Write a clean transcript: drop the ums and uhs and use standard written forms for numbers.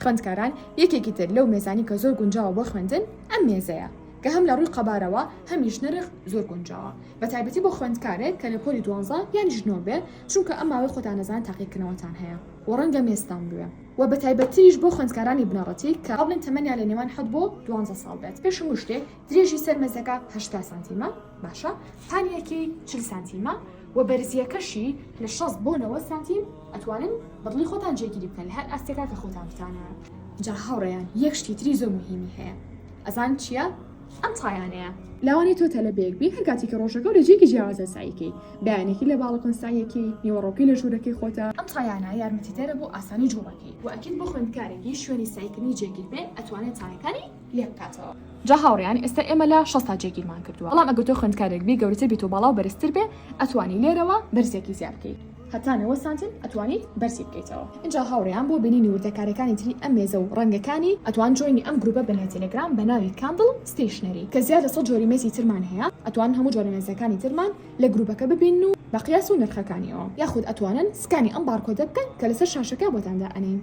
خوێندکاران یەکێکی تر لەو مێزانی کە زۆر گونجاوە بۆ خوێندن ئەم مێزەیە کە هەم لە ڕووی قەبارەوە هەمیش نرخ زۆر گونجاوە بە تایبەتی بۆ خوێندکارێک کە لە پۆلی 12 یان ژنۆ بێ چونکە ئەم ماوەی خۆتان نەزان تاقیکردنەوەتان هەیە و ڕەنگە مێزتان بوێ و بە تایبەتیش بۆ خوێندکارانی بنەڕەتی کە قبڵن تەمەنیان لە نێوان 7 بۆ 12 ساڵ بێت پێش شتێ درێژی سەر مێزەکە 80 سانتیمە باشە پانیەکی 40 سانتیمە و بەرزیەکەشی لە 60 بۆ 90 سانتیم ئەتوانن بەدڵی خۆتان جێگیری بکەن لە هەر ئاستێکا کە خۆتان بتانە جا هاوڕێیان یەک شتی تری زۆر مهمی هەیە ئەزان چییە؟ ئەم تایانەیە لەوانی تۆ تەلەبەیەکبی هەر کاتی کە ڕۆژەکە و لە جێکی جیاوازە سایەکەی بەیانێکی لە باڵکۆن سایەکی نیوەڕۆکی لە ژوورەکەی خۆتە ئەم تایانە یارمەتیدەرە بۆ ئاسانی جوڵەکەی و ئەکید بۆ خوێندکارێکی شوێنی سایکردنی جێگیر بێ ئەتوانێت تایەکانی لێ بکاتەوە جا هاوڕێیان ئێستا ئێمە لە 60 جێگیرمان کردووە بەڵام ئەگەر تۆ خوێندکارێکبی گەورەتر بیت و باڵا و بەرزتر بێ ئەتوانی لێرەوە بەرزێکی زیاد بکەیت هەتا 90 سانتیم ئەتوانیت بەرزی بکەیتەوە اینجا هاوڕێیان بۆ بینینی وردەکارەکانی تری ئەم مێزە و ڕەنگەکانی ئەتوان جۆینی ئەم گروپە بنە تەلەگرام بە ناوی کاندڵ ستیشنەری کە زیاد لە 100 جۆری مێزی ترمان هەیە ئەتوان هەموو جۆرە مێزەکانی ترمان لە گروپەکە ببین و بە قیاس و نرخەکانیەوە یاخود ئەتوانن سکانی ئەم بارکۆدە بکەن کە لەسەر شاشەکە بۆتان دائەنێن